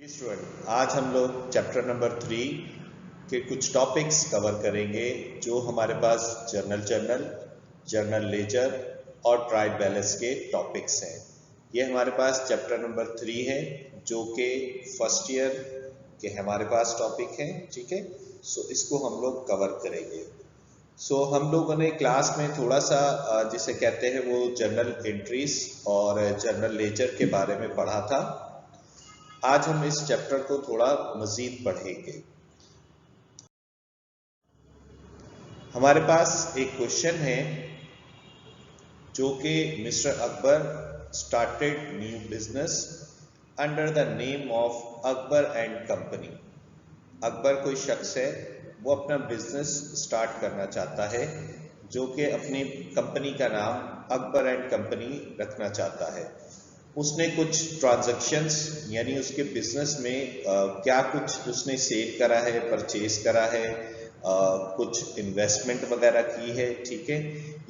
Student, आज हम लोग चैप्टर नंबर 3 के कुछ टॉपिक्स कवर करेंगे जो हमारे पास जर्नल लेजर और ट्रायल बैलेंस के टॉपिक्स हैं। ये हमारे पास चैप्टर नंबर 3 है जो कि फर्स्ट ईयर के हमारे पास टॉपिक हैं। ठीक है, सो इसको हम लोग कवर करेंगे। हम लोगों ने क्लास में थोड़ा सा जिसे कहते हैं वो जर्नल एंट्रीज और जर्नल लेजर के बारे में पढ़ा था। आज हम इस चैप्टर को थोड़ा मजीद पढ़ेंगे। हमारे पास एक क्वेश्चन है जो कि mister Akbar started new business under the name of Akbar and company. Akbar कोई शख्स है, वो अपना बिजनेस स्टार्ट करना चाहता है जो कि अपनी कंपनी का नाम अकबर एंड कंपनी रखना चाहता है। उसने कुछ ट्रांजैक्शंस यानी उसके बिजनेस में क्या कुछ उसने सेल करा है, परचेज करा है, कुछ इन्वेस्टमेंट वगैरह की है। ठीक है,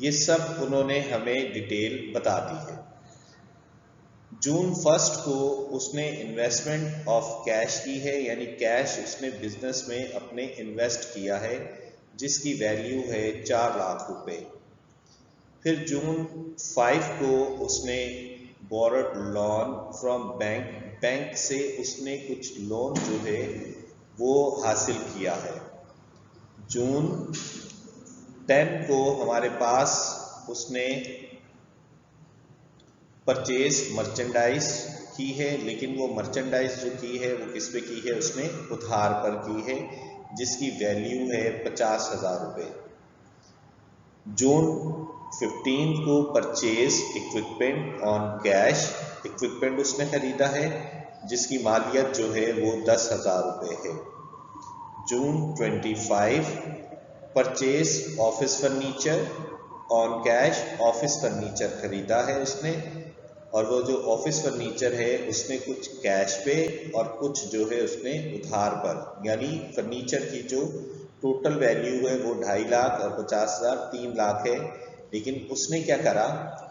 ये सब उन्होंने हमें डिटेल बता दी है। जून 1 को उसने इन्वेस्टमेंट ऑफ कैश की है, यानी कैश उसने बिजनेस में अपने इन्वेस्ट किया है जिसकी वैल्यू है 4 लाख रुपए। फिर जून 5 को उसने बोरोड लोन फ्रॉम बैंक से उसने कुछ लोन जो है वो हासिल किया है। जून 10 को हमारे पास उसने परचेज मर्चेंडाइज की है, लेकिन वो मर्चेंडाइज जो की है वो किस पे की है, उसने उधार पर की है जिसकी वैल्यू है 50,000 रुपये। जून 15 को purchase equipment on cash, equipment उसने खरीदा है जिसकी मालियत जो है वो 10,000 रुपये है। जून 25 purchase office furniture on cash, office furniture खरीदा है उसने, और वो जो ऑफिस फर्नीचर है उसने कुछ कैश पे और कुछ जो है उसने उधार पर, यानी फर्नीचर की जो टोटल वैल्यू है वो 2.5 लाख और 50,000 3 लाख है। लेकिन उसने क्या करा,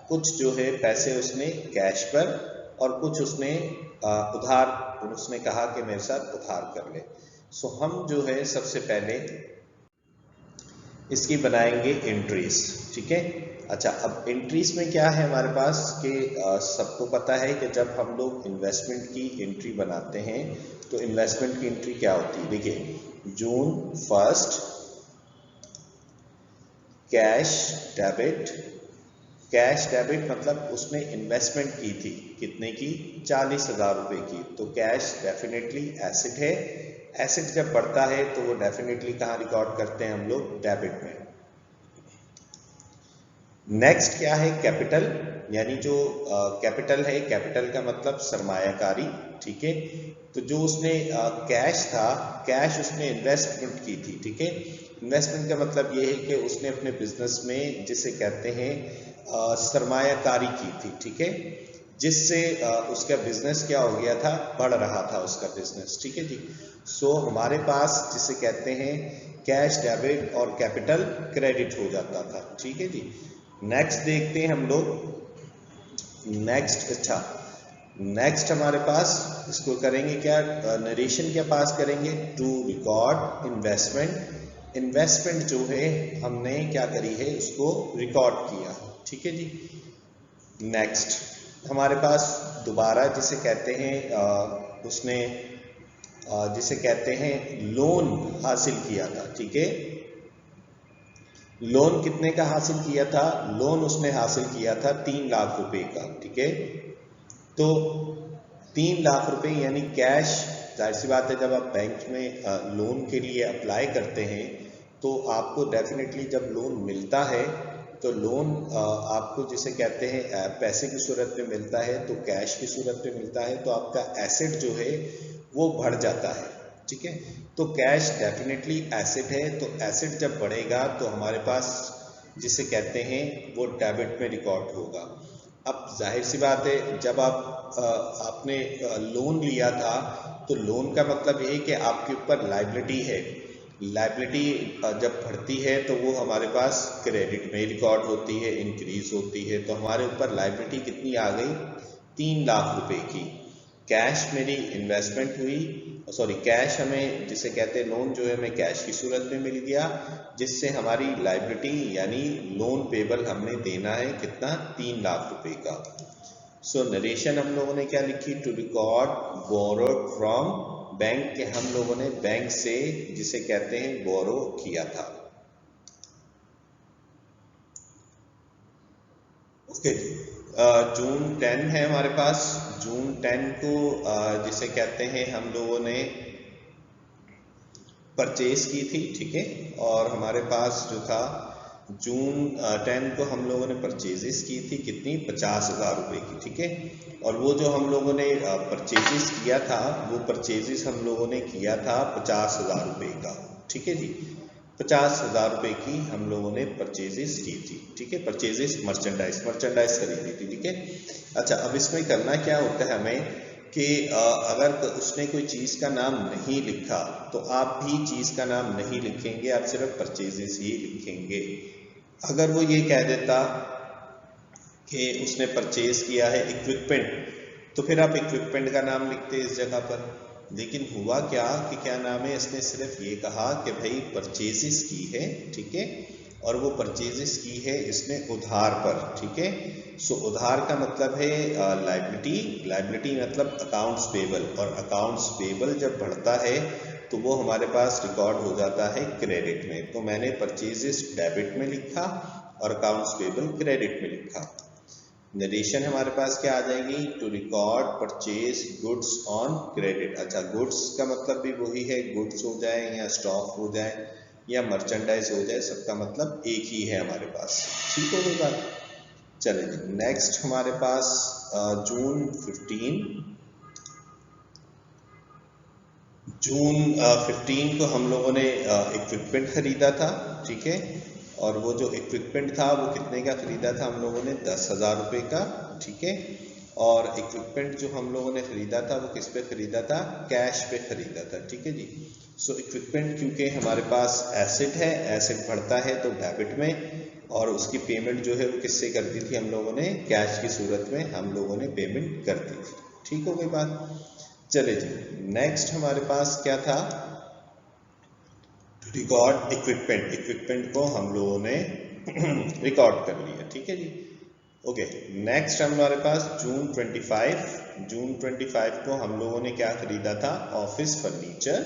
कुछ जो है पैसे उसने कैश पर और कुछ उसने उधार, उसने कहा कि मेरे साथ उधार कर ले। हम जो है सबसे पहले इसकी बनाएंगे एंट्रीज। ठीक है, अच्छा, अब एंट्रीज में क्या है हमारे पास कि सबको पता है कि जब हम लोग इन्वेस्टमेंट की एंट्री बनाते हैं तो इन्वेस्टमेंट की एंट्री क्या होती है। देखिए, जून 1 कैश डेबिट मतलब उसने इन्वेस्टमेंट की थी, कितने की, 40,000 रुपये की। तो कैश डेफिनेटली एसेट है, एसेट जब बढ़ता है तो वो डेफिनेटली कहाँ रिकॉर्ड करते हैं हम लोग, डेबिट में। नेक्स्ट क्या है, कैपिटल, यानी जो कैपिटल है, कैपिटल का मतलब सरमायाकारी। ठीक है, तो जो उसने कैश था, कैश उसने इन्वेस्टमेंट की थी। ठीक है, इन्वेस्टमेंट का मतलब ये है कि उसने अपने बिजनेस में जिसे कहते हैं सरमायाकारी की थी। ठीक है, जिससे उसका बिजनेस क्या हो गया था, बढ़ रहा था उसका बिजनेस। ठीक है जी, हमारे पास जिसे कहते हैं कैश डेबिट और कैपिटल क्रेडिट हो जाता था। ठीक है जी, नेक्स्ट देखते हैं हम लोग। नेक्स्ट हमारे पास इसको करेंगे क्या, नरेशन क्या पास करेंगे, टू रिकॉर्ड इन्वेस्टमेंट जो है हमने क्या करी है, उसको रिकॉर्ड किया। ठीक है जी, नेक्स्ट हमारे पास दोबारा जिसे कहते हैं उसने जिसे कहते हैं लोन हासिल किया था। ठीक है, लोन कितने का हासिल किया था, लोन उसने हासिल किया था 3 लाख रुपए का। ठीक है, तो 3 लाख रुपए यानी कैश, जाहिर सी बात है जब आप बैंक में लोन के लिए अप्लाई करते हैं तो आपको डेफिनेटली जब लोन मिलता है तो लोन आपको जिसे कहते हैं पैसे की सूरत में मिलता है, तो कैश की सूरत में मिलता है, तो आपका एसेट जो है वो बढ़ जाता है। ठीक है, तो कैश डेफिनेटली एसेट है, तो एसेट जब बढ़ेगा तो हमारे पास जिसे कहते हैं वो डेबिट में रिकॉर्ड होगा। अब जाहिर सी बात है जब आपने लोन लिया था तो लोन का मतलब ये है कि आपके ऊपर लायबिलिटी है, लायबिलिटी जब बढ़ती है तो वो हमारे पास क्रेडिट में रिकॉर्ड होती है, इंक्रीज होती है। तो हमारे ऊपर लायबिलिटी कितनी आ गई, 3 लाख रुपए की। कैश मेरी इन्वेस्टमेंट हुई, सॉरी कैश हमें जिसे कहते हैं लोन जो है हमें कैश की सूरत में मिल गया, जिससे हमारी लायबिलिटी यानी लोन पेबल हमने देना है कितना, 3 लाख रुपए का। सो नरेशन हम लोगों ने क्या लिखी, to record borrowed from bank, के हम लोगों ने बैंक से जिसे कहते हैं बोरो किया था। ओके, जून 10 है हमारे पास, जून 10 को जिसे कहते हैं हम लोगों ने परचेज की थी, ठीक है, और हमारे पास जो था जून 10 को हम लोगों ने परचेजेस की थी कितनी, 50,000 रुपए की, ठीक है। और वो जो हम लोगों ने परचेजेस किया था, वो परचेजेस हम लोगों ने किया था 50,000 रुपए का, ठीक है जी, 50,000 रुपए की हम लोगों ने परचेजेस की थी, ठीक है, परचेजेस मर्चेंडाइज खरीदी थी, ठीक है। अच्छा, अब इसमें करना क्या होता है हमें कि अगर उसने कोई चीज़ का नाम नहीं लिखा तो आप भी चीज़ का नाम नहीं लिखेंगे, आप सिर्फ परचेजेस ही लिखेंगे। अगर वो ये कह देता कि उसने परचेज किया है इक्विपमेंट, तो फिर आप इक्विपमेंट का नाम लिखते इस जगह पर। लेकिन हुआ क्या कि क्या नाम है, इसने सिर्फ ये कहा कि भाई परचेजेस की है, ठीक है, और वो परचेजेस की है इसने उधार पर, ठीक है। सो उधार का मतलब है लाइबिलिटी मतलब अकाउंट्स पेबल, और अकाउंट्स पेबल जब बढ़ता है तो वो हमारे पास रिकॉर्ड हो जाता है क्रेडिट में। तो मैंने परचेजेस डेबिट में लिखा और अकाउंट्स पेबल क्रेडिट में लिखा। नरेशन हमारे पास क्या आ जाएगी, to record purchase goods on credit. अच्छा, गुड्स का मतलब भी वही है, गुड्स हो जाए या स्टॉक हो जाए या मर्चेंडाइज हो जाए, सबका मतलब एक ही है हमारे पास, ठीक हो गई बात। चलिए नेक्स्ट हमारे पास जून 15 को हम लोगों ने इक्विपमेंट खरीदा था, ठीक है, और वो जो इक्विपमेंट था वो कितने का खरीदा था हम लोगों ने, 10,000 रुपये का, ठीक है। और इक्विपमेंट जो हम लोगों ने खरीदा था वो किस पे खरीदा था, कैश पे खरीदा था, ठीक है जी। सो इक्विपमेंट क्योंकि हमारे पास एसेट है, एसेट बढ़ता है तो डेबिट में, और उसकी पेमेंट जो है वो किससे कर दी थी हम लोगों ने, कैश की सूरत में हम लोगों ने पेमेंट कर दी थी, ठीक हो गई बात। चले जी, नेक्स्ट हमारे पास क्या था, रिकॉर्ड इक्विपमेंट को हम लोगों ने रिकॉर्ड कर लिया, ठीक है जी। ओके, नेक्स्ट हमारे पास जून 25 को हम लोगों ने क्या खरीदा था, ऑफिस फर्नीचर,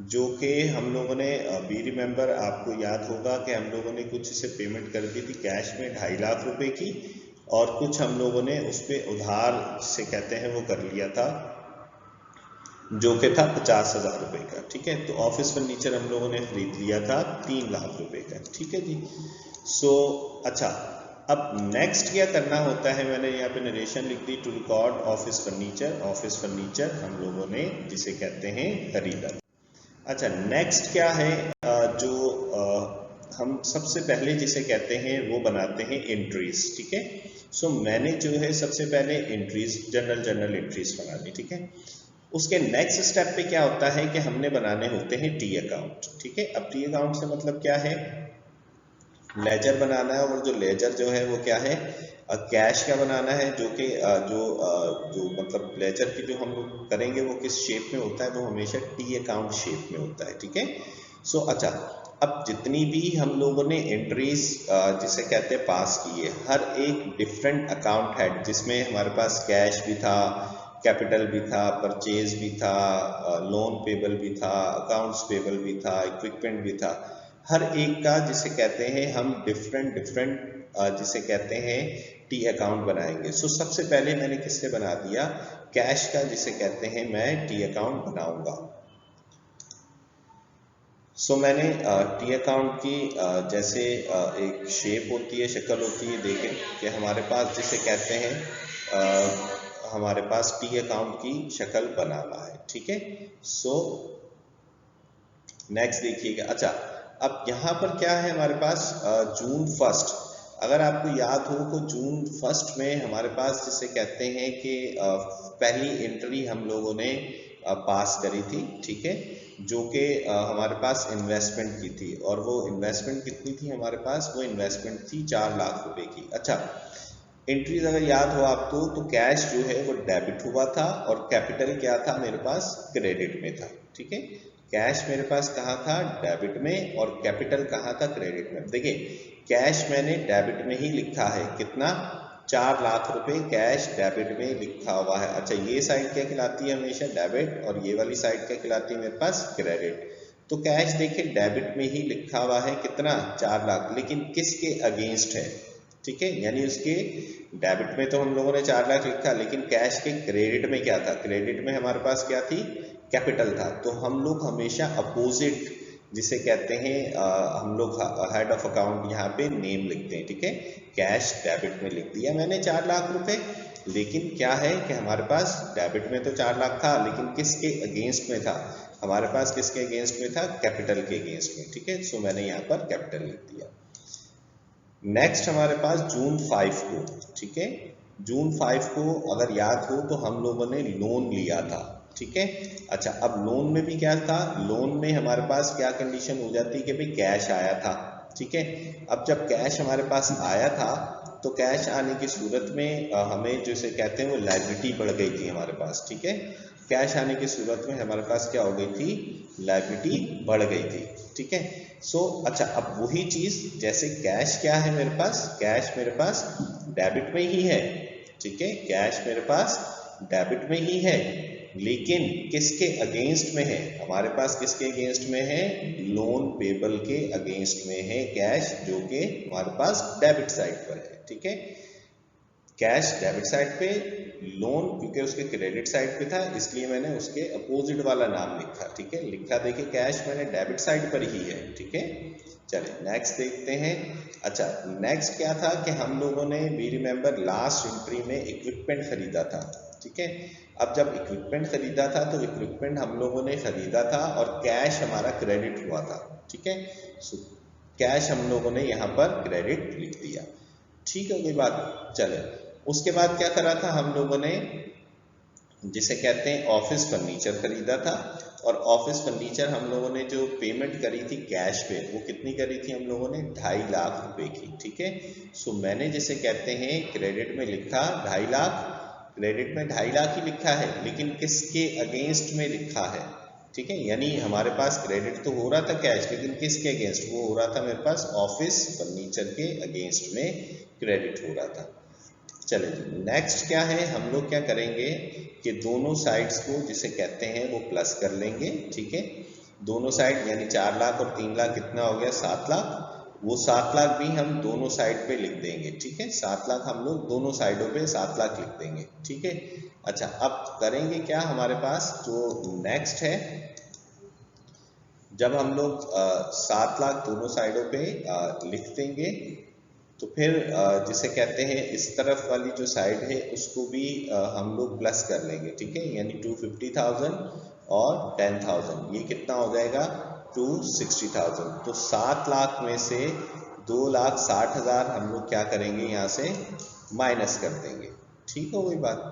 जो कि हम लोगों ने बी रिमेंबर, आपको याद होगा कि हम लोगों ने कुछ इसे पेमेंट कर दी थी कैश में 2.5 लाख रुपए की, और कुछ हम लोगों ने उस पर उधार से कहते हैं वो कर लिया था, जो कि था 50,000 रुपए का, ठीक है। तो ऑफिस फर्नीचर हम लोगों ने खरीद लिया था 3 लाख रुपए का, ठीक है जी। सो अच्छा, अब नेक्स्ट क्या करना होता है, मैंने यहाँ पे नरेशन लिख दी, टू रिकॉर्ड ऑफिस फर्नीचर हम लोगों ने जिसे कहते हैं खरीदा। अच्छा, नेक्स्ट क्या है, जो हम सबसे पहले जिसे कहते हैं वो बनाते हैं एंट्रीज, ठीक है। सो मैंने जो है सबसे पहले एंट्रीज, जनरल एंट्रीज बना ली, ठीक है। उसके नेक्स्ट स्टेप पे क्या होता है कि हमने बनाने होते हैं टी अकाउंट, ठीक है। अब टी अकाउंट से मतलब क्या है, लेजर बनाना है, और जो लेजर जो है वो क्या है, कैश का बनाना है, जो कि जो मतलब लेजर की जो हम लोग करेंगे वो किस शेप में होता है, वो हमेशा टी अकाउंट शेप में होता है, ठीक है। सो अच्छा, अब जितनी भी हम लोगों ने एंट्रीज जिसे कहते हैं पास की है, हर एक डिफरेंट अकाउंट हेड, जिसमें हमारे पास कैश भी था, कैपिटल भी था, परचेज भी था, लोन पेबल भी था, अकाउंट्स पेबल भी था, इक्विपमेंट भी था, हर एक का जिसे कहते हैं हम डिफरेंट जिसे कहते हैं टी अकाउंट बनाएंगे। सो सबसे पहले मैंने किससे बना दिया, कैश का जिसे कहते हैं मैं टी अकाउंट बनाऊंगा। सो मैंने टी अकाउंट की जैसे एक शेप होती है, शक्ल होती है, देखें कि हमारे पास जिसे कहते हैं हमारे पास टी अकाउंट की शक्ल बनाना है, ठीक है। सो नेक्स्ट देखिएगा। अच्छा, अब यहाँ पर क्या है हमारे पास, जून 1, अगर आपको याद हो तो जून 1 में हमारे पास जिसे कहते हैं कि पहली एंट्री हम लोगों ने पास करी थी, ठीक है, जो कि हमारे पास इन्वेस्टमेंट की थी, और वो इन्वेस्टमेंट कितनी थी हमारे पास, वो इन्वेस्टमेंट थी 4 लाख रुपए की। अच्छा, एंट्रीज अगर याद हो आपको तो कैश जो है वो डेबिट हुआ था और कैपिटल क्या था मेरे पास, क्रेडिट में था। ठीक है, कैश मेरे पास कहाँ था, डेबिट में, और कैपिटल कहाँ था, क्रेडिट में। देखिए कैश मैंने डेबिट में ही लिखा है, कितना, 4 लाख रुपए कैश डेबिट में लिखा हुआ है। अच्छा ये साइड क्या कहलाती है, हमेशा डेबिट, और ये वाली साइड क्या कहलाती है मेरे पास, क्रेडिट। तो कैश देखिए डेबिट में ही लिखा हुआ है, कितना, 4 लाख, लेकिन किसके अगेंस्ट है। ठीक है, यानी उसके डेबिट में तो हम लोगों ने 4 लाख लिखा, लेकिन कैश के क्रेडिट में क्या था, क्रेडिट में हमारे पास क्या थी, कैपिटल था। तो हम लोग हमेशा अपोजिट, जिसे कहते हैं हम लोग हेड ऑफ अकाउंट यहाँ पे नेम लिखते हैं। ठीक है, कैश डेबिट में लिख दिया मैंने 4 लाख रुपए, लेकिन क्या है कि हमारे पास डेबिट में तो 4 लाख था, लेकिन किसके अगेंस्ट में था, हमारे पास किसके अगेंस्ट में था, कैपिटल के अगेंस्ट में। ठीक है, सो मैंने यहाँ पर कैपिटल लिख दिया। नेक्स्ट हमारे पास जून 5 को, ठीक है, जून 5 को अगर याद हो तो हम लोगों ने लोन लिया था। ठीक है, अच्छा अब लोन में भी क्या था, लोन में हमारे पास क्या कंडीशन हो जाती है कि भाई कैश आया था। ठीक है, अब जब कैश हमारे पास आया था तो कैश आने की सूरत में हमें जैसे कहते हैं वो लायबिलिटी बढ़ गई थी हमारे पास। ठीक है, कैश आने की सूरत में हमारे पास क्या हो गई थी, लायबिलिटी बढ़ गई थी। ठीक है, सो अच्छा अब वही चीज, जैसे कैश क्या है मेरे पास, कैश मेरे पास डेबिट में ही है। ठीक है, कैश मेरे पास डेबिट में ही है, लेकिन किसके अगेंस्ट में है, हमारे पास किसके अगेंस्ट में है, लोन पेबल के अगेंस्ट में है कैश, जो कि हमारे पास डेबिट साइड पर है। ठीक है, कैश डेबिट साइड पे, लोन क्योंकि उसके क्रेडिट साइड पे था इसलिए मैंने उसके अपोजिट वाला नाम लिखा। ठीक है, लिखा देखिए कैश मैंने डेबिट साइड पर ही है। ठीक है, चलिए नेक्स्ट देखते हैं। अच्छा नेक्स्ट क्या था कि हम लोगों ने, वी रिमेंबर लास्ट एंट्री में इक्विपमेंट खरीदा था। ठीक है, अब जब इक्विपमेंट खरीदा था तो इक्विपमेंट हम लोगों ने खरीदा था और कैश हमारा क्रेडिट हुआ था। ठीक है, सो कैश हम लोगों ने यहाँ पर क्रेडिट लिख दिया। ठीक है, कोई बात। चले उसके बाद क्या करा था हम लोगों ने, जिसे कहते हैं ऑफिस फर्नीचर खरीदा था, और ऑफिस फर्नीचर हम लोगों ने जो पेमेंट करी थी कैश पे, वो कितनी करी थी हम लोगों ने, 2.5 लाख रुपए की। ठीक है, सो मैंने जिसे कहते हैं क्रेडिट में लिखा 2.5 लाख, क्रेडिट में 2.5 लाख ही लिखा है, लेकिन किसके अगेंस्ट में लिखा है। ठीक है, यानी हमारे पास क्रेडिट तो हो रहा था कैश, लेकिन किसके अगेंस्ट, वो हो रहा था मेरे पास ऑफिस फर्नीचर के अगेंस्ट में क्रेडिट हो रहा था। चलिए नेक्स्ट क्या है, हम लोग क्या करेंगे कि दोनों साइड्स को जिसे कहते हैं वो प्लस कर लेंगे। ठीक है, दोनों साइड यानी 4 लाख और 3 लाख कितना हो गया, 7 लाख, वो 7 लाख भी हम दोनों साइड पे लिख देंगे। ठीक है, 7 लाख हम लोग दोनों साइडों पे 7 लाख लिख देंगे। ठीक है, अच्छा अब करेंगे क्या, हमारे पास जो नेक्स्ट है, जब हम लोग 7 लाख दोनों साइडों पे लिख देंगे तो फिर जिसे कहते हैं इस तरफ वाली जो साइड है उसको भी हम लोग प्लस कर लेंगे। ठीक है, यानी 250,000 और 10,000, ये कितना हो जाएगा, 260,000। तो 7 लाख में से 2,60,000 हम लोग क्या करेंगे, यहाँ से माइनस कर देंगे। ठीक हो गई बात।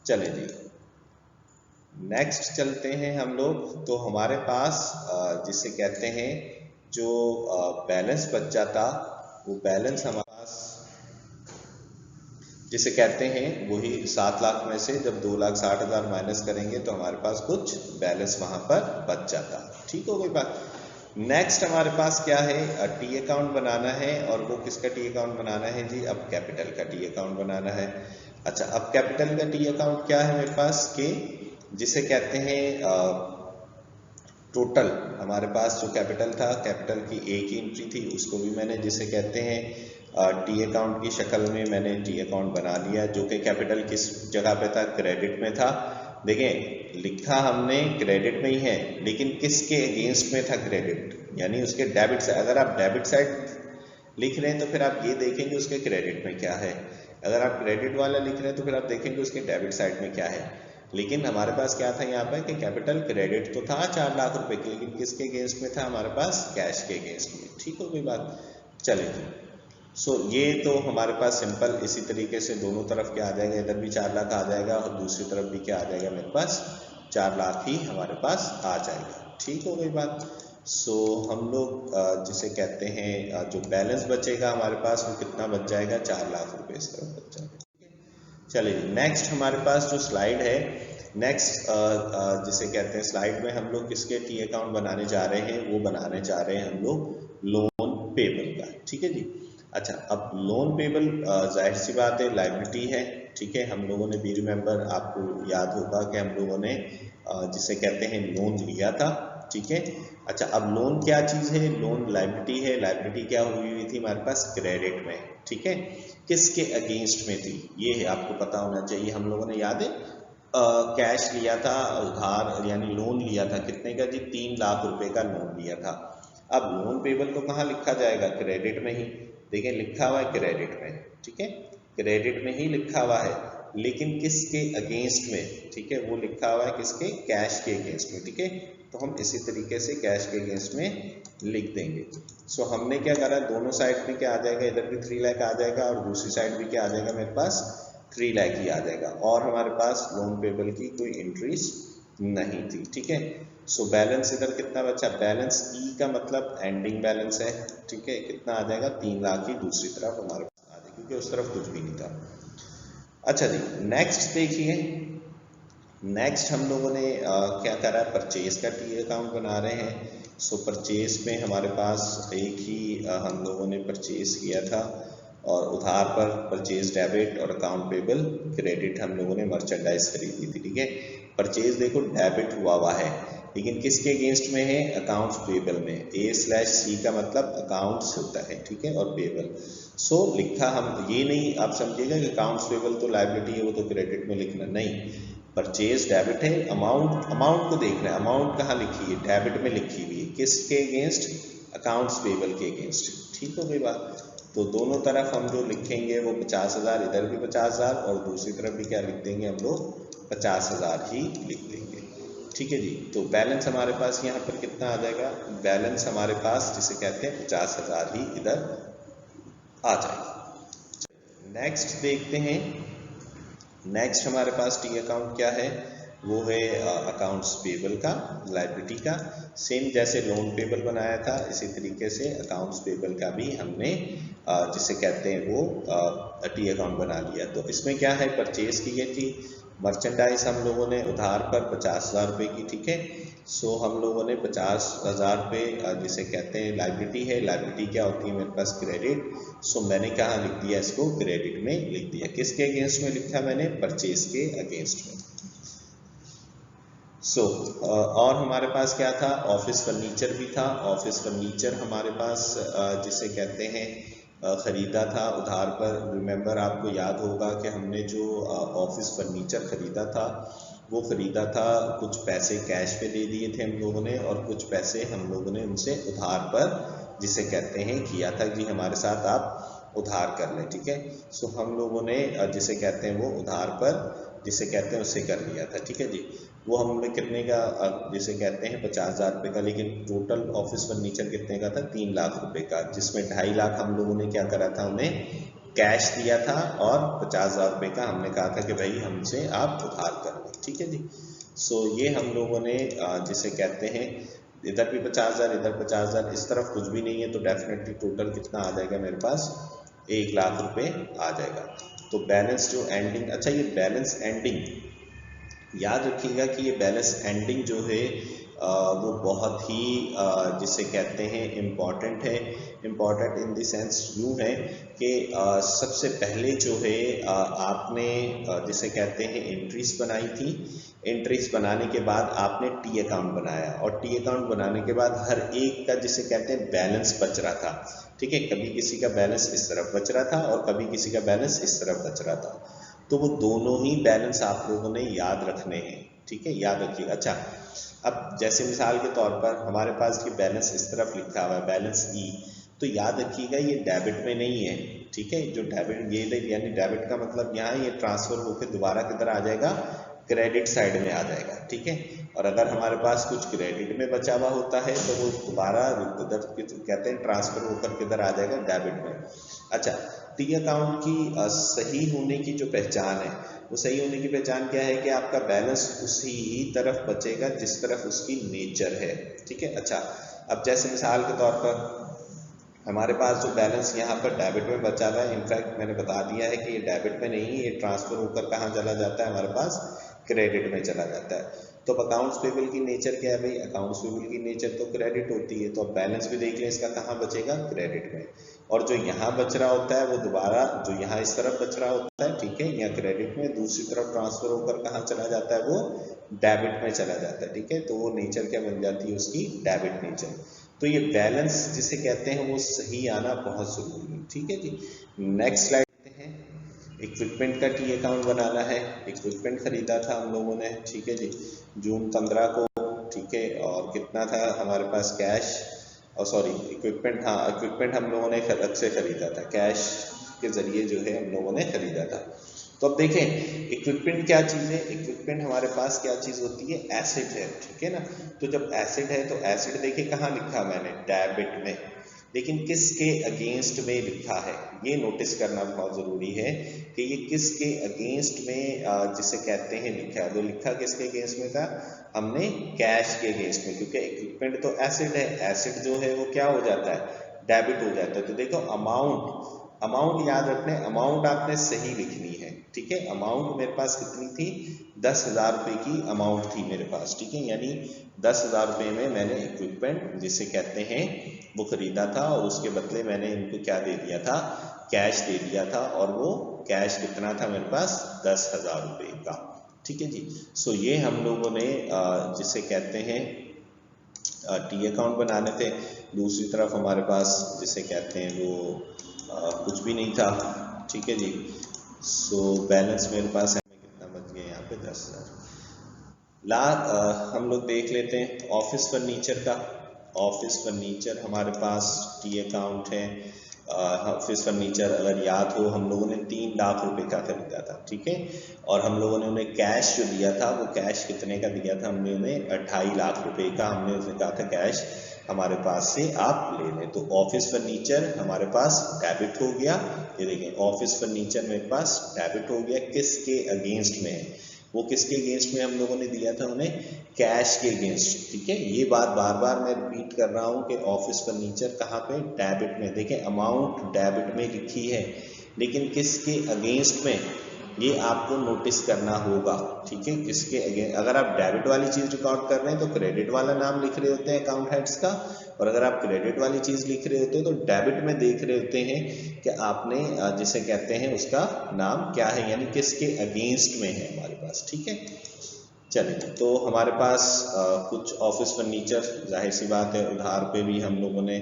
चले जी नेक्स्ट चलते हैं हम लोग। तो हमारे पास जिसे कहते हैं जो बैलेंस बच जाता, वो बैलेंस हमारे पास जिसे कहते हैं वही 7 लाख में से जब 2,60,000 माइनस करेंगे तो हमारे पास कुछ बैलेंस वहां पर बच जाता। ठीक हो गई बात। नेक्स्ट हमारे पास क्या है, टी अकाउंट बनाना है, और वो किसका टी अकाउंट बनाना है जी, अब कैपिटल का टी अकाउंट बनाना है। अच्छा अब कैपिटल का टी अकाउंट क्या है मेरे पास के, जिसे कहते हैं टोटल हमारे पास जो कैपिटल था, कैपिटल की एक एंट्री थी, उसको भी मैंने जिसे कहते हैं टी अकाउंट की शक्ल में मैंने टी अकाउंट बना लिया, जो कि कैपिटल किस जगह पे था, क्रेडिट में था। देखें लिखा हमने क्रेडिट में ही है, लेकिन किसके अगेंस्ट में था, क्रेडिट, यानी उसके डेबिट साइड। अगर आप डेबिट साइड लिख रहे हैं तो फिर आप ये देखेंगे उसके क्रेडिट में क्या है, अगर आप क्रेडिट वाला लिख रहे हैं तो फिर आप देखेंगे उसके डेबिट साइड में क्या है। लेकिन हमारे पास क्या था यहाँ पे कि कैपिटल क्रेडिट तो था 4 लाख रुपए की, लेकिन किसके अगेंस्ट में था, हमारे पास कैश के अगेंस्ट में। ठीक हो गई बात। चलेगी सो ये तो हमारे पास सिंपल इसी तरीके से दोनों तरफ क्या आ जाएगा, इधर भी 4 लाख आ जाएगा और दूसरी तरफ भी क्या आ जाएगा, मेरे पास 4 लाख ही हमारे पास आ जाएगा। ठीक हो गई बात। सो हम लोग जिसे कहते हैं जो बैलेंस बचेगा हमारे पास वो कितना बच जाएगा, 4 लाख रुपए इस तरफ बच जाएगा। चलिए नेक्स्ट हमारे पास जो स्लाइड है, नेक्स्ट जिसे कहते हैं स्लाइड में हम लोग किसके टी अकाउंट बनाने जा रहे हैं, वो बनाने जा रहे हैं हम लोग लोन पेबल का। ठीक है जी। अच्छा, अब लोन पेबल जाहिर सी बात है लाइबिलिटी है। ठीक है, हम लोगों ने भी रिमेंबर, आपको याद होगा कि हम लोगों ने जिसे कहते हैं लोन लिया था। ठीक है। अच्छा, अब लोन क्या चीज़ है, लोन लाइबिलिटी है। लाइबिलिटी क्या हुई थी हमारे पास, क्रेडिट में। ठीक है, किसके अगेंस्ट में थी, ये है आपको पता होना चाहिए। हम लोगों ने याद है कैश लिया था उधार, यानी लोन लिया था कितने का जी, 3 लाख रुपए का लोन लिया था। अब लोन पेबल तो कहाँ लिखा जाएगा, क्रेडिट में ही। देखिए लिखा हुआ है क्रेडिट में। ठीक है, क्रेडिट में ही लिखा हुआ है, लेकिन किसके अगेंस्ट में। ठीक है, वो लिखा हुआ है किसके, कैश के अगेंस्ट में। ठीक है, तो हम इसी तरीके से कैश के अगेंस्ट में लिख देंगे। सो हमने क्या करा, दोनों साइड में क्या आ जाएगा, इधर भी 3 लाख आ जाएगा और दूसरी साइड भी क्या आ जाएगा मेरे पास, 3 लाख ही आ जाएगा, और हमारे पास लोन पेबल की कोई एंट्रीज नहीं थी। ठीक है, सो बैलेंस इधर कितना बचा, बैलेंस ई का मतलब एंडिंग बैलेंस है। ठीक है, कितना आ जाएगा, 3 लाख ही दूसरी तरफ हमारे पास आ जाएगा, क्योंकि उस तरफ कुछ भी नहीं था। अच्छा जी, नेक्स्ट देखिए। नेक्स्ट हम लोगों ने क्या करा, परचेज का टी अकाउंट बना रहे हैं। सो परचेज में हमारे पास एक ही हम लोगों ने परचेज किया था, और उधार पर परचेज डेबिट और अकाउंट पेबल क्रेडिट हम लोगों ने मर्चेंडाइज खरीदी थी। ठीक है, परचेज देखो डेबिट हुआ है, लेकिन किसके अगेंस्ट में है, अकाउंट्स पेबल में। A/C का मतलब अकाउंट्स होता है। ठीक है, और पेबल। सो लिखा हम ये नहीं आप समझिएगा कि अकाउंट्स पेबल तो लायबिलिटी है, वो तो क्रेडिट में लिखना नहीं। परचेज डेबिट है, अमाउंट को देखना है, अमाउंट कहाँ लिखी है, डेबिट में लिखी हुई है, किसके अगेंस्ट, अकाउंट्स पेबल के अगेंस्ट। ठीक हो गई बात। तो दोनों तरफ हम जो लिखेंगे वो 50,000, इधर भी 50,000, और दूसरी तरफ भी क्या लिख देंगे हम लोग, 50,000 ही लिख देंगे। ठीक है जी। तो बैलेंस हमारे पास यहाँ पर कितना आ जाएगा, बैलेंस हमारे पास जिसे कहते हैं 50,000 ही इधर आ जाएगा। नेक्स्ट देखते हैं। नेक्स्ट हमारे पास टी अकाउंट क्या है, वो है अकाउंट्स पेबल का, लाइबिलिटी का। सेम जैसे लोन पेबल बनाया था, इसी तरीके से अकाउंट्स पेबल का भी हमने जिसे कहते हैं वो टी अकाउंट बना लिया। तो इसमें क्या है, परचेज की गई थी मर्चेंडाइज हम लोगों ने उधार पर 50,000 रुपये की। ठीक है, सो हम लोगों ने 50,000 रुपये जिसे कहते हैं लाइबिलिटी है। लाइबिलिटी क्या होती है मेरे पास, क्रेडिट। सो मैंने कहाँ लिख दिया इसको, क्रेडिट में लिख दिया। किसके अगेंस्ट में लिखा मैंने, परचेज के अगेंस्ट में। सो और हमारे पास क्या था, ऑफिस फर्नीचर भी था। ऑफिस फर्नीचर हमारे पास जिसे कहते हैं ख़रीदा था उधार पर। रिमेंबर, आपको याद होगा कि हमने जो ऑफिस फर्नीचर ख़रीदा था वो ख़रीदा था, कुछ पैसे कैश पे दे दिए थे हम लोगों ने, और कुछ पैसे हम लोगों ने उनसे उधार पर जिसे कहते हैं किया था कि हमारे साथ आप उधार कर लें। ठीक है, सो हम लोगों ने जिसे कहते हैं वो उधार पर जिसे कहते हैं उससे कर लिया था। ठीक है जी। वो हमने कितने का, जिसे कहते हैं 50,000 रुपये का, लेकिन टोटल ऑफिस फर्नीचर कितने का था, 3 लाख रुपए का, जिसमें 2.5 लाख हम लोगों ने क्या करा था, उन्हें कैश दिया था, और 50,000 रुपये का हमने कहा था कि भाई हमसे आप उधार कर लें। ठीक है जी। सो ये हम लोगों ने जिसे कहते हैं इधर भी 50,000, इधर 50,000, इस तरफ कुछ भी नहीं है, तो डेफिनेटली टोटल कितना आ जाएगा मेरे पास, 1 लाख रुपए आ जाएगा। तो बैलेंस जो एंडिंग, अच्छा ये बैलेंस एंडिंग याद रखिएगा कि ये बैलेंस एंडिंग जो है वो बहुत ही जिसे कहते हैं इम्पॉर्टेंट है। इम्पॉर्टेंट इन द सेंस यूँ है कि सबसे पहले जो है आपने जिसे कहते हैं एंट्रीज बनाई थी। एंट्रीज बनाने के बाद आपने टी अकाउंट बनाया, और टी अकाउंट बनाने के बाद हर एक का जिसे कहते हैं बैलेंस बच रहा था। ठीक है, कभी किसी का बैलेंस इस तरफ बच रहा था और कभी किसी का बैलेंस इस तरफ बच रहा था, तो वो दोनों ही बैलेंस आप लोगों ने याद रखने हैं। ठीक है, याद रखिएगा। अच्छा, अब जैसे मिसाल के तौर पर हमारे पास ये बैलेंस इस तरफ लिखा हुआ है, बैलेंस ई, तो याद रखिएगा ये डेबिट में नहीं है। ठीक है, जो डेबिट ये यानी डेबिट का मतलब यहाँ ये ट्रांसफर होकर दोबारा किधर आ जाएगा, क्रेडिट साइड में आ जाएगा। ठीक है, और अगर हमारे पास कुछ क्रेडिट में बचा हुआ होता है तो वो दोबारा उधर कहते हैं ट्रांसफर होकर किधर आ जाएगा, डेबिट में। अच्छा, टी अकाउंट की सही होने की जो पहचान है, वो सही होने की पहचान क्या है कि आपका बैलेंस उसी तरफ बचेगा जिस तरफ उसकी नेचर है। ठीक है। अच्छा, अब जैसे मिसाल के तौर पर हमारे पास जो बैलेंस यहाँ पर डेबिट में बचा हुआ है, इनफैक्ट मैंने बता दिया है कि ये डेबिट में नहीं, ये ट्रांसफर होकर कहाँ चला जाता है, हमारे पास क्रेडिट में चला जाता है। तो अब अकाउंट्स पेबल की नेचर क्या है भाई, अकाउंट्स पेबल की नेचर तो क्रेडिट होती है, तो अब बैलेंस भी देख लें इसका कहाँ बचेगा, क्रेडिट में। और जो यहाँ बच रहा होता है वो दोबारा जो यहाँ इस तरफ बच रहा होता है, ठीक है, यहाँ क्रेडिट में, दूसरी तरफ ट्रांसफर होकर कहाँ चला जाता है, वो डेबिट में चला जाता है, ठीक है। तो वो नेचर क्या बन जाती है उसकी, डेबिट नेचर। तो ये बैलेंस जिसे कहते हैं वो सही आना बहुत जरूरी है, ठीक है जी। नेक्स्ट स्लाइड देखते हैं। इक्विपमेंट का टी अकाउंट बनाना है, इक्विपमेंट खरीदा था हम लोगों ने, ठीक है जी, जून 15 को, ठीक है। और कितना था हमारे पास कैश, और सॉरी इक्विपमेंट, हाँ इक्विपमेंट हम लोगों ने अलग से खरीदा था, कैश के जरिए जो है हम लोगों ने खरीदा था। तो अब देखें इक्विपमेंट क्या चीज़ है, इक्विपमेंट हमारे पास क्या चीज़ होती है, एसेट है, ठीक है ना। तो जब एसेट है तो एसेट देखिए कहाँ लिखा मैंने, डेबिट में, लेकिन किसके अगेंस्ट में लिखा है, ये नोटिस करना बहुत ज़रूरी है कि ये किसके अगेंस्ट में जिसे कहते हैं लिखा है। तो लिखा किसके अगेंस्ट में था, हमने कैश के अगेंस्ट में, क्योंकि इक्विपमेंट तो एसेट है, एसेट जो है वो क्या हो जाता है, डेबिट हो जाता है। तो देखो अमाउंट याद रखना है, अमाउंट आपने सही लिखनी है, ठीक है। अमाउंट मेरे पास कितनी थी, 10,000 रुपये की अमाउंट थी मेरे पास, ठीक है। यानी 10,000 रुपये में मैंने इक्विपमेंट जिसे कहते हैं वो खरीदा था, और उसके बदले मैंने इनको क्या दे दिया था, कैश दे दिया था, और वो कैश कितना था मेरे पास, 10,000 रुपये का, ठीक है जी। सो ये हम लोगों ने जिसे कहते हैं टी अकाउंट बनाने थे। दूसरी तरफ हमारे पास जिसे कहते हैं वो कुछ भी नहीं था, ठीक है जी। सो बैलेंस मेरे पास है, कितना बच गया यहाँ पे, 10,000। हम लोग देख लेते हैं ऑफिस फर्नीचर का। ऑफिस फर्नीचर हमारे पास टी अकाउंट है। ऑफिस फर्नीचर अगर याद हो हम लोगों ने 3 लाख रुपए का खरीदा था, ठीक है। और हम लोगों ने उन्हें कैश जो दिया था वो कैश कितने का दिया था, हमने उन्हें 2.5 लाख रुपए का हमने उसे कहा था कैश हमारे पास से आप ले लें। तो ऑफिस फर्नीचर हमारे पास डेबिट हो गया, ये देखें ऑफिस फर्नीचर मेरे पास डेबिट हो गया, किसके अगेंस्ट में है, वो किसके अगेंस्ट में हम लोगों ने दिया था उन्हें, कैश के अगेंस्ट, ठीक है। ये बात बार बार मैं रिपीट कर रहा हूँ कि ऑफिस फर्नीचर कहाँ पे, डेबिट में। देखें अमाउंट डेबिट में लिखी है, लेकिन किसके अगेंस्ट में, ये आपको नोटिस करना होगा, ठीक है। किसके अगेंस्ट, अगर आप डेबिट वाली चीज रिकॉर्ड कर रहे हैं तो क्रेडिट वाला नाम लिख रहे होते हैं अकाउंट हेड्स का, और अगर आप क्रेडिट वाली चीज लिख रहे होते हैं तो डेबिट में देख रहे होते हैं कि आपने जिसे कहते हैं उसका नाम क्या है, यानी किसके अगेंस्ट में है हमारे पास, ठीक है। चलिए तो हमारे पास कुछ ऑफिस फर्नीचर, जाहिर सी बात है उधार पे भी हम लोगों ने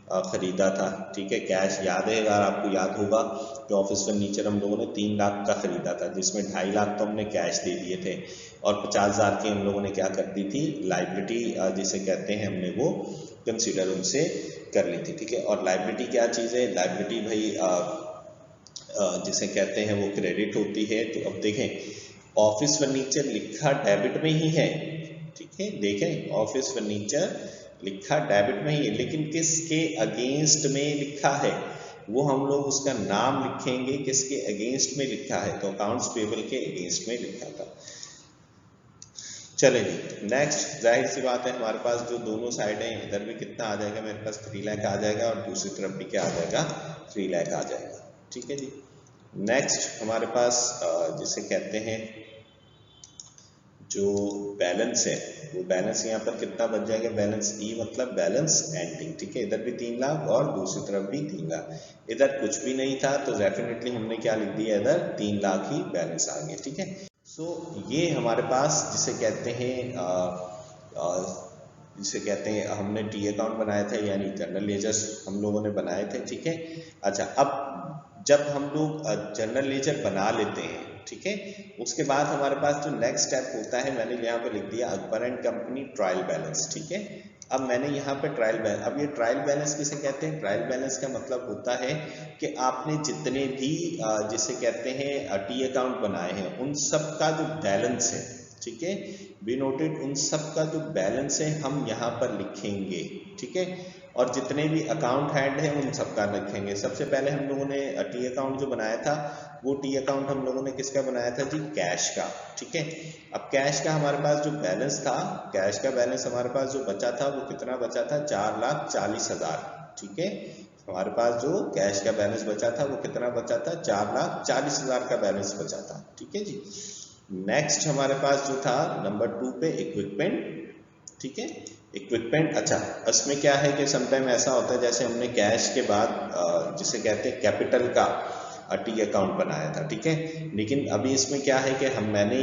खरीदा था, ठीक है। कैश याद है, अगर आपको याद होगा कि ऑफिस फर्नीचर हम लोगों ने 3 लाख का खरीदा था, जिसमें 2.5 लाख तो हमने कैश दे दिए थे, और 50,000 की हम लोगों ने क्या कर दी थी, लाइबिलिटी जिसे कहते हैं हमने वो कंसीडर उनसे कर ली थी, ठीक है। और लाइबिलिटी क्या चीज़ है, लाइबिलिटी भाई जिसे कहते हैं वो क्रेडिट होती है। तो अब देखें ऑफिस फर्नीचर लिखा डेबिट में ही है, ठीक है। देखें ऑफिस फर्नीचर लिखा डेबिट में ही है, लेकिन किसके अगेंस्ट में लिखा है, वो हम लोग उसका नाम लिखेंगे किसके अगेंस्ट में लिखा है, तो अकाउंट्स पेबल के अगेंस्ट में लिखा था। चले जी नेक्स्ट, जाहिर सी बात है हमारे पास जो दोनों साइड हैं, इधर भी कितना आ जाएगा मेरे पास 3 लाख आ जाएगा, और दूसरी तरफ भी क्या आ जाएगा, 3 लाख आ जाएगा, ठीक है जी। नेक्स्ट हमारे पास जिसे कहते हैं जो बैलेंस है, वो बैलेंस यहाँ पर कितना बच जाएगा, बैलेंस ई मतलब बैलेंस एंडिंग, ठीक है। इधर भी 3 लाख और दूसरी तरफ भी 3 लाख, इधर कुछ भी नहीं था तो डेफिनेटली हमने क्या लिख दिया, इधर 3 लाख ही बैलेंस आ गया, ठीक है। सो ये हमारे पास जिसे कहते हैं हमने टी अकाउंट बनाए थे, यानी जनरल लेजर्स हम लोगों ने बनाए थे, ठीक है। अच्छा अब जब हम लोग जनरल लेजर बना लेते हैं, ठीक है, उसके बाद हमारे पास जो नेक्स्ट स्टेप होता है, मैंने यहाँ पे लिख दिया Akbar and company trial balance, ठीक है। अब मैंने यहाँ पे ट्रायल बैलेंस, अब ये ट्रायल बैलेंस किसे कहते हैं, ट्रायल बैलेंस का मतलब होता है कि आपने जितने भी जिसे कहते हैं टी अकाउंट बनाए हैं उन सब का जो बैलेंस है, ठीक है, बी नोटेड, उन सब का जो बैलेंस है हम यहाँ पर लिखेंगे, ठीक है। और जितने भी अकाउंट हेड है उन सब का लिखेंगे। सबसे पहले हम लोगों ने टी अकाउंट जो बनाया था वो टी अकाउंट हम लोगों ने किसका बनाया था जी, कैश का। ठीक है, अब कैश का हमारे पास जो बैलेंस था, कैश का बैलेंस हमारे पास जो बचा था वो कितना बचा था, 4,40,000। ठीक है, हमारे पास जो कैश का बैलेंस बचा था वो कितना बचा था, 4,40,000 का बैलेंस बचा था। ठीक है जी। नेक्स्ट हमारे पास जो था नंबर 2 पे इक्विपमेंट। ठीक है, इक्विपमेंट। अच्छा, इसमें क्या है कि समटाइम ऐसा होता है जैसे हमने कैश के बाद जिसे कहते हैं कैपिटल का टी अकाउंट बनाया था। ठीक है, लेकिन अभी इसमें क्या है कि मैंने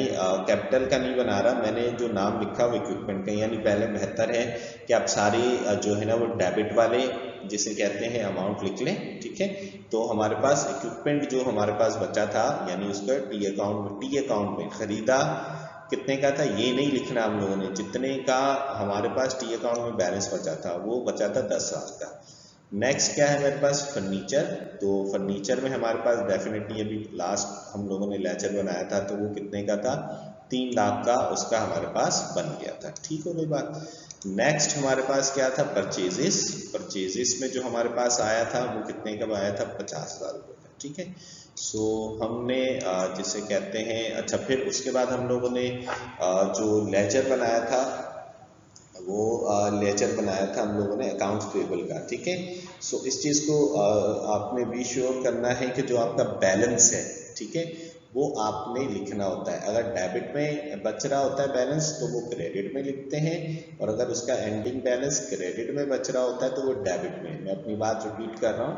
कैपिटल का नहीं बना रहा, मैंने जो नाम लिखा वो इक्विपमेंट का, यानी पहले बेहतर है कि आप सारे जो है ना वो डेबिट वाले जिसे कहते हैं अमाउंट लिख लें। ठीक है, तो हमारे पास इक्विपमेंट जो हमारे पास बचा था, यानी उसका टी अकाउंट में खरीदा कितने का था ये नहीं लिखना हम लोगों ने, जितने का हमारे पास टी अकाउंट में बैलेंस बचा था वो बचा था 10,000 का। नेक्स्ट क्या है मेरे पास, फर्नीचर। तो फर्नीचर में हमारे पास डेफिनेटली अभी लास्ट हम लोगों ने लेजर बनाया था तो वो कितने का था, 3 लाख का उसका हमारे पास बन गया था। ठीक हो गई बात। नेक्स्ट हमारे पास क्या था, परचेजेस में जो हमारे पास आया था वो कितने का आया था, 50,000 रुपये का। ठीक है, सो हमने जिसे कहते हैं, अच्छा फिर उसके बाद हम लोगों ने जो लेजर बनाया था वो लेजर बनाया था हम लोगों ने अकाउंट्स पेबल का। ठीक है, सो इस चीज़ को आपने बी श्योर करना है कि जो आपका बैलेंस है, ठीक है, वो आपने लिखना होता है। अगर डेबिट में बच रहा होता है बैलेंस तो वो क्रेडिट में लिखते हैं, और अगर उसका एंडिंग बैलेंस क्रेडिट में बच रहा होता है तो वो डेबिट में। मैं अपनी बात रिपीट कर रहा हूँ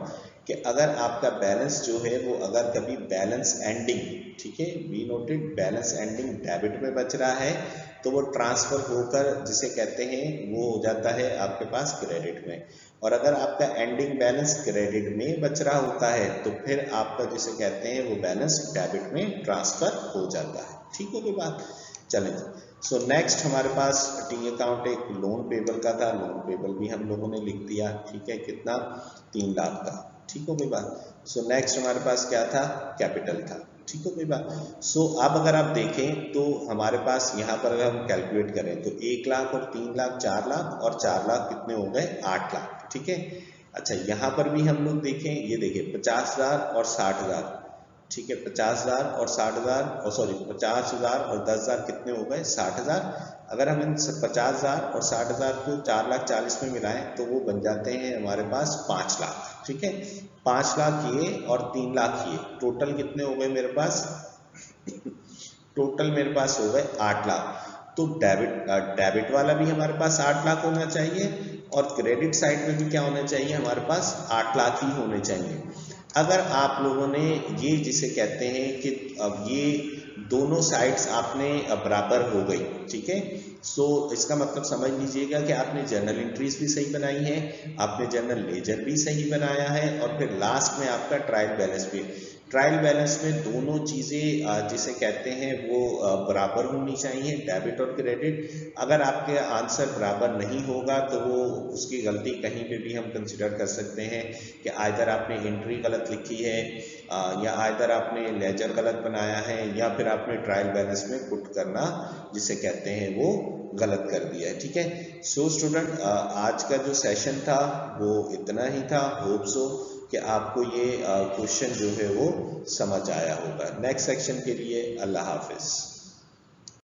कि अगर आपका बैलेंस जो है वो अगर कभी बैलेंस एंडिंग, ठीक है, be noted, balance ending debit में बच रहा है तो वो ट्रांसफर होकर जिसे कहते हैं वो हो जाता है आपके पास क्रेडिट में। और अगर आपका एंडिंग बैलेंस क्रेडिट में बच रहा होता है तो फिर आपका जिसे कहते हैं वो बैलेंस डेबिट में ट्रांसफर हो जाता है। ठीक हो गई बात, चलें। सो नेक्स्ट हमारे पास टी अकाउंट एक लोन पेबल का था, लोन पेबल भी हम लोगों ने लिख दिया। ठीक है, कितना, 3 लाख का। ठीक हो गई बात। सो नेक्स्ट हमारे पास क्या था, कैपिटल था। ठीक हो गई बात। सो अब अगर आप देखें तो हमारे पास यहाँ पर अगर हम कैलकुलेट करें तो 1 लाख और 3 लाख 4 लाख, और 4 लाख कितने हो गए, 8 लाख। ठीक है, अच्छा यहाँ पर भी हम लोग देखें, ये देखिए 50,000 और 60,000। ठीक है, 50,000 और 60,000, और सॉरी 50,000 और 10,000 कितने हो गए, 60,000। अगर हम इन 50,000 और 60,000 को 4,40,000 में मिलाएं तो वो बन जाते हैं हमारे पास 5 लाख। ठीक है, 5 लाख ये और 3 लाख ये, टोटल कितने हो गए मेरे पास, टोटल मेरे पास हो गए 8 लाख। तो डेबिट वाला भी हमारे पास 8 लाख होना चाहिए, और क्रेडिट साइड में भी क्या होना चाहिए, हमारे पास 8 लाख ही होने चाहिए। अगर आप लोगों ने ये जिसे कहते हैं कि अब ये दोनों साइड्स आपने बराबर हो गई, ठीक है, सो इसका मतलब समझ लीजिएगा कि आपने जर्नल एंट्रीज भी सही बनाई है, आपने जर्नल लेजर भी सही बनाया है, और फिर लास्ट में आपका ट्रायल बैलेंस भी। ट्रायल बैलेंस में दोनों चीज़ें जिसे कहते हैं वो बराबर होनी चाहिए, डेबिट और क्रेडिट। अगर आपके आंसर बराबर नहीं होगा तो वो उसकी गलती कहीं पे भी हम कंसिडर कर सकते हैं कि आइदर आपने एंट्री गलत लिखी है, या आइदर आपने लेजर गलत बनाया है, या फिर आपने ट्रायल बैलेंस में पुट करना जिसे कहते हैं वो गलत कर दिया है। ठीक है, सो स्टूडेंट आज का जो सेशन था वो इतना ही था। होप सो कि आपको ये क्वेश्चन जो है वो समझ आया होगा। नेक्स्ट सेक्शन के लिए अल्लाह हाफिज।